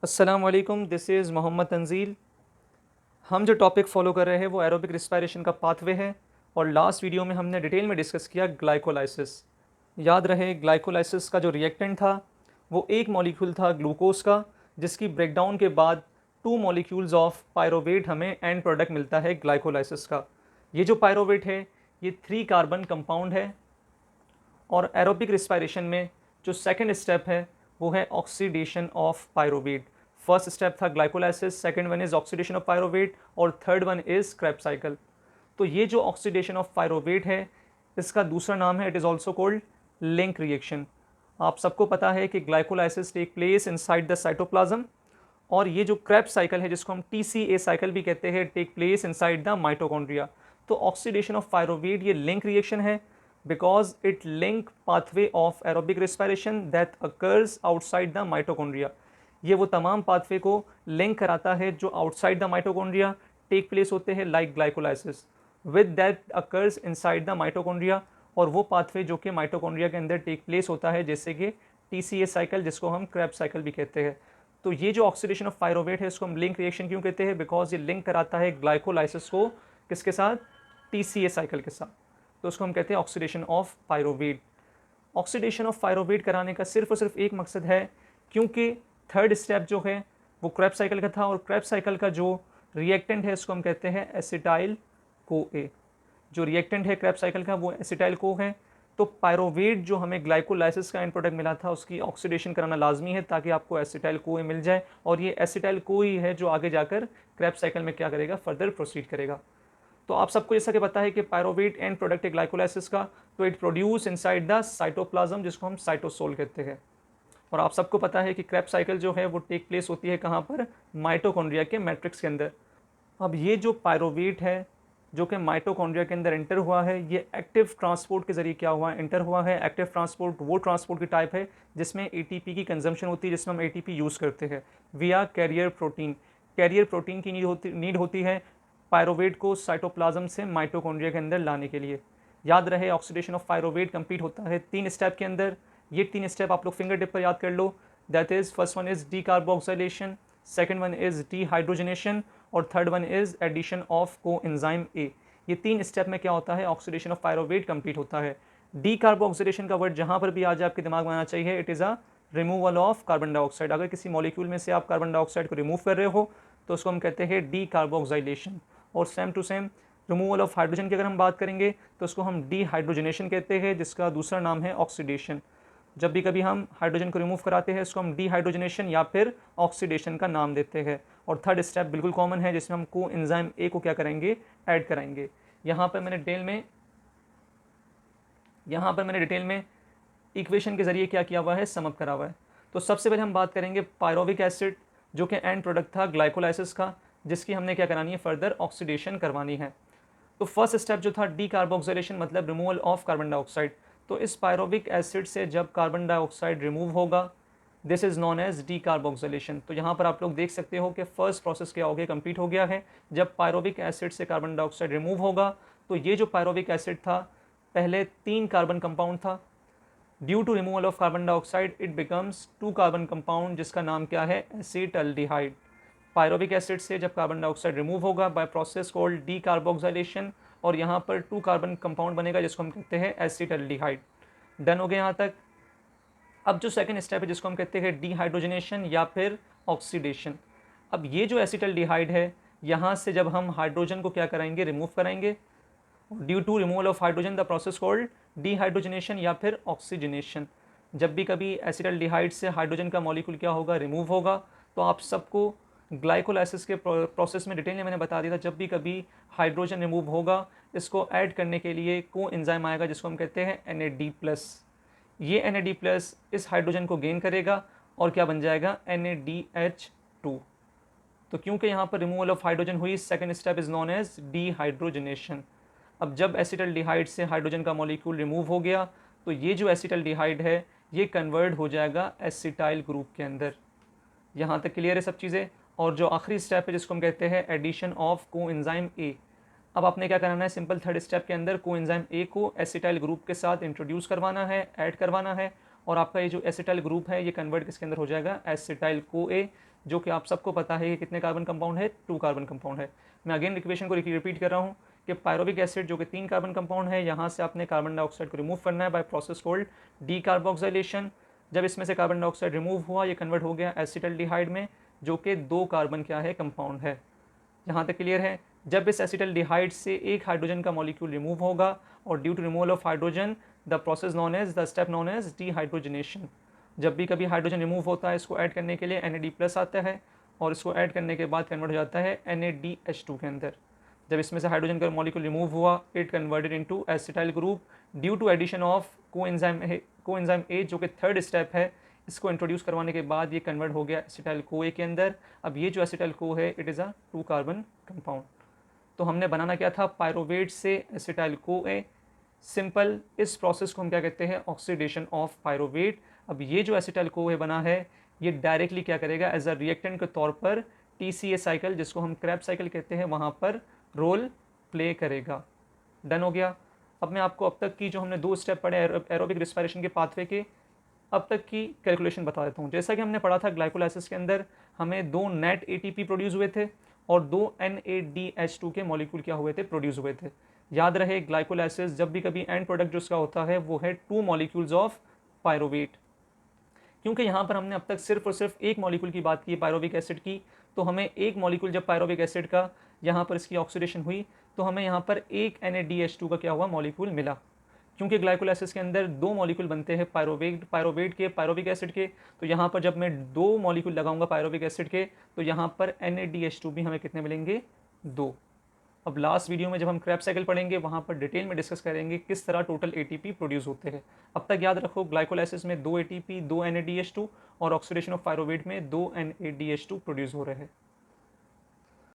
अस्सलाम वालेकुम, this is Mohammad Tanzeel. हम जो टॉपिक फॉलो कर रहे हैं वो एरोबिक रिस्पायरेशन का पाथवे है और लास्ट वीडियो में हमने डिटेल में डिस्कस किया ग्लाइकोलाइसिस। याद रहे ग्लाइकोलाइसिस का जो रिएक्टेंट था वो एक मॉलिक्यूल था ग्लूकोज का, जिसकी ब्रेकडाउन के बाद टू मॉलिक्यूल्स ऑफ पायरोवेट हमें एंड प्रोडक्ट मिलता है ग्लाइकोलाइसिस का। ये जो पायरोवेट है ये 3 कार्बन कंपाउंड है और एरोबिक रिस्पायरेशन में जो सेकंड स्टेप है वो है oxidation of pyruvate. First step था glycolysis, second one is oxidation of pyruvate और third one is Krebs cycle. तो ये जो ऑक्सीडेशन ऑफ पायरोवेट है इसका दूसरा नाम है, it is also called link reaction. आप सबको पता है कि glycolysis take place inside the cytoplasm और ये जो क्रेब्स साइकिल है जिसको हम TCA साइकिल भी कहते हैं take place inside the mitochondria. तो ऑक्सीडेशन ऑफ पायरोवेट ये लिंक रिएक्शन है because it link pathway of aerobic respiration that occurs outside the mitochondria। ये वो तमाम पाथवे को लिंक कराता है जो outside the mitochondria take place होते हैं like glycolysis with that occurs inside the mitochondria, और वो पाथवे जो कि माइटोकॉन्ड्रिया के अंदर टेक प्लेस होता है जैसे कि TCA साइकिल जिसको हम क्रेब्स साइकिल भी कहते हैं। तो ये जो ऑक्सीडेशन ऑफ पायरोवेट है इसको हम लिंक रिएक्शन क्यों कहते हैं? बिकॉज ये लिंक कराता है ग्लाइकोलाइसिस को किसके साथ? TCA साइकिल के साथ। तो उसको हम कहते हैं oxidation of pyruvate. Oxidation of pyruvate कराने का सिर्फ और सिर्फ एक मकसद है, क्योंकि थर्ड स्टेप जो है वो क्रेब्स साइकिल का था और क्रेब्स साइकिल का जो रिएक्टेंट है इसको हम कहते हैं एसिटाइल को ए। जो रिएक्टेंट है क्रेब्स साइकिल का वो एसिटाइल को है। तो पायरोवेट जो हमें ग्लाइकोलाइसिस का एंड प्रोडक्ट मिला था उसकी ऑक्सीडेशन कराना लाजमी है ताकि आपको एसिटाइल को ए मिल जाए, और ये एसिटाइल को ही है जो आगे जाकर क्रेब्स साइकिल में क्या करेगा? फर्दर प्रोसीड करेगा। तो आप सबको जैसा कि पता है कि पायरोवेट एंड प्रोडक्ट है ग्लाइकोलाइसिस का, तो it produce inside the cytoplasm जिसको हम साइटोसोल कहते हैं। और आप सबको पता है कि क्रेब्स साइकिल जो है वो टेक प्लेस होती है कहाँ पर? माइटोकॉन्ड्रिया के मैट्रिक्स के अंदर। अब ये जो पायरोवेट है जो कि माइटोकॉन्ड्रिया के अंदर एंटर हुआ है ये एक्टिव ट्रांसपोर्ट के जरिए क्या हुआ है? एंटर हुआ है। एक्टिव ट्रांसपोर्ट वो ट्रांसपोर्ट की टाइप है जिसमें ATP की कंजम्पशन होती है, जिसमें हम ATP यूज़ करते हैं विया कैरियर प्रोटीन। कैरियर प्रोटीन की नीड होती है पायरोवेट को साइटोप्लाज्म से माइटोकॉन्ड्रिया के अंदर लाने के लिए। याद रहे ऑक्सीडेशन ऑफ पायरोवेट कंप्लीट होता है 3 स्टेप के अंदर। ये 3 स्टेप आप लोग फिंगर टिप पर याद कर लो। That is first one is decarboxylation, second one is dehydrogenation और third one is addition of coenzyme A. ये 3 स्टेप में क्या होता है? ऑक्सीडेशन ऑफ पायरोवेट कंप्लीट होता है। डीकार्बोक्सिलेशन का वर्ड जहां पर भी आ जाए आपके दिमाग में आना चाहिए, it is a removal of carbon dioxide. अगर किसी मॉलिक्यूल में से आप कार्बन डाइऑक्साइड को रिमूव कर रहे हो तो उसको हम कहते हैं डीकार्बोक्सिलेशन। और same to same removal of hydrogen की अगर हम बात करेंगे तो उसको हम डीहाइड्रोजनेशन कहते हैं जिसका दूसरा नाम है ऑक्सीडेशन। जब भी कभी हम हाइड्रोजन को रिमूव कराते हैं इसको हम डीहाइड्रोजनेशन या फिर ऑक्सीडेशन का नाम देते हैं। और थर्ड स्टेप बिल्कुल कॉमन है जिसमें हम कोएंजाइम ए को क्या करेंगे? ऐड कराएंगे। यहाँ पर मैंने डिटेल में इक्वेशन के जरिए क्या किया हुआ है? समअप करा हुआ है। तो सबसे पहले हम बात करेंगे पायरोविक एसिड जो कि एंड प्रोडक्ट था ग्लाइकोलाइसिस का, जिसकी हमने क्या करानी है? फर्दर ऑक्सीडेशन करवानी है। तो फर्स्ट स्टेप जो था डीकार्बोक्सिलेशन मतलब रिमूवल ऑफ कार्बन डाइऑक्साइड। तो इस पायरोविक एसिड से जब कार्बन डाइऑक्साइड रिमूव होगा this is known as decarboxylation. तो यहाँ पर आप लोग देख सकते हो कि फर्स्ट प्रोसेस क्या हो गया? कंप्लीट हो गया है। जब पायरोविक एसिड से कार्बन डाइऑक्साइड रिमूव होगा तो ये जो पायरोविक एसिड था पहले 3 कार्बन कंपाउंड था। Due to removal of carbon dioxide it becomes 2 carbon compound जिसका नाम क्या है? एसीटल्डिहाइड। पायरोविक एसिड से जब कार्बन डाइऑक्साइड रिमूव होगा बाय प्रोसेस कॉल्ड डीकार्बोक्सिलेशन और यहाँ पर 2 कार्बन कंपाउंड बनेगा जिसको हम कहते हैं एसीटल्डिहाइड। डन हो गया यहाँ तक। अब जो सेकंड स्टेप है जिसको हम कहते हैं डीहाइड्रोजनेशन या फिर ऑक्सीडेशन। अब ये जो एसीटल्डिहाइड है यहाँ से जब हम हाइड्रोजन को क्या कराएंगे? रिमूव कराएंगे। Due to removal of hydrogen the process called dehydrogenation या फिर ऑक्सीजनेशन। जब भी कभी एसिटल्डिहाइड से हाइड्रोजन का मॉलिक्यूल क्या होगा? रिमूव होगा। तो आप सबको ग्लाइकोलाइसिस के प्रोसेस में डिटेल में मैंने बता दिया था, जब भी कभी हाइड्रोजन रिमूव होगा इसको ऐड करने के लिए को एंजाइम आएगा जिसको हम कहते हैं NAD+। ये NAD+ इस हाइड्रोजन को गेन करेगा और क्या बन जाएगा? NADH2। तो क्योंकि यहाँ पर रिमूवल ऑफ हाइड्रोजन हुई second step is known as dehydrogenation. अब जब एसिटल्डिहाइड से हाइड्रोजन का मॉलिक्यूल रिमूव हो गया तो ये जो एसिटल्डिहाइड है ये कन्वर्ट हो जाएगा एसिटाइल ग्रुप के अंदर। यहाँ तक क्लियर है सब चीज़ें। और जो आखिरी स्टेप है जिसको हम कहते हैं एडिशन ऑफ कोएंजाइम ए। अब आपने क्या कराना है? सिंपल थर्ड स्टेप के अंदर कोएंजाइम ए को एसिटाइल ग्रुप के साथ इंट्रोड्यूस करवाना है, ऐड करवाना है और आपका ये जो एसिटाइल ग्रुप है ये कन्वर्ट किसके अंदर हो जाएगा, एसिटाइल को ए, जो कि आप सबको पता है कि कितने कार्बन कंपाउंड है, 2 कार्बन कंपाउंड है। मैं अगेन इक्वेशन को रिपीट कर रहा हूँ कि पायरोविक एसिड जो कि 3 कार्बन कंपाउंड है, यहाँ से आपने कार्बन डाइऑक्साइड को रिमूव करना है बाय प्रोसेस कोल्ड डीकार्बोक्सिलेशन। जब इसमें से कार्बन डाइऑक्साइड रिमूव हुआ, ये कन्वर्ट हो गया एसिटल्डिहाइड में, जो कि 2 कार्बन क्या है, कंपाउंड है। यहाँ तक क्लियर है। जब इस एसिटल्डिहाइड से एक हाइड्रोजन का मॉलिक्यूल रिमूव होगा और due to removal of hydrogen the process known as the step known as dehydrogenation. जब भी कभी हाइड्रोजन रिमूव होता है, इसको ऐड करने के लिए NAD+ आता है और इसको ऐड करने के बाद कन्वर्ट हो जाता है NADH2 के अंदर। जब इसमें से हाइड्रोजन का मॉलिक्यूल रिमूव हुआ, it converted into acetyl group due to addition of coenzyme A, जो कि थर्ड स्टेप है। इसको इंट्रोड्यूस करवाने के बाद ये कन्वर्ट हो गया एसिटाइल को ए के अंदर। अब ये जो एसिटाइल को है, it is a 2 carbon compound. तो हमने बनाना क्या था, पायरोवेट से एसिटाइल को ए, सिंपल। इस प्रोसेस को हम क्या कहते हैं, ऑक्सीडेशन ऑफ पायरोवेट। अब ये जो एसिटाइल को ए बना है, ये डायरेक्टली क्या करेगा, एज अ रिएक्टेंट के तौर पर TCA साइकिल, जिसको हम क्रैब साइकिल कहते हैं, वहाँ पर रोल प्ले करेगा। डन हो गया। अब मैं आपको अब तक की जो हमने 2 स्टेप पढ़े एरोबिक रिस्पायरेशन के पाथवे के, अब तक की कैलकुलेशन बता देता हूँ। जैसा कि हमने पढ़ा था ग्लाइकोलाइसिस के अंदर हमें 2 नेट ATP प्रोड्यूस हुए थे और 2 NADH2 के मॉलिक्यूल क्या हुए थे, प्रोड्यूस हुए थे। याद रहे, ग्लाइकोलाइसिस जब भी कभी एंड प्रोडक्ट जो उसका होता है वो है 2 मॉलिक्यूल्स ऑफ पायरोवेट। क्योंकि यहाँ पर हमने अब तक सिर्फ और सिर्फ एक मॉलिक्यूल की बात की, पायरोविक एसिड की, तो हमें एक मॉलिक्यूल जब पायरोविक एसिड का यहाँ पर इसकी ऑक्सीडेशन हुई, तो हमें यहाँ पर एक NADH2 का क्या हुआ, मॉलिक्यूल मिला। क्योंकि ग्लाइकोलाइसिस के अंदर 2 मॉलिक्यूल बनते हैं पायरोवेट के, पायरोविक एसिड के, तो यहाँ पर जब मैं 2 मॉलिक्यूल लगाऊंगा पायरोविक एसिड के, तो यहाँ पर NADH2 भी हमें कितने मिलेंगे, 2। अब लास्ट वीडियो में जब हम क्रैब साइकिल पढ़ेंगे, वहाँ पर डिटेल में डिस्कस करेंगे किस तरह टोटल ATP प्रोड्यूस होते हैं। अब तक याद रखो, ग्लाइकोलाइसिस में 2 ATP, 2 NADH2 और ऑक्सीडेशन ऑफ पायरोवेट में 2 NADH2 प्रोड्यूस हो रहे हैं।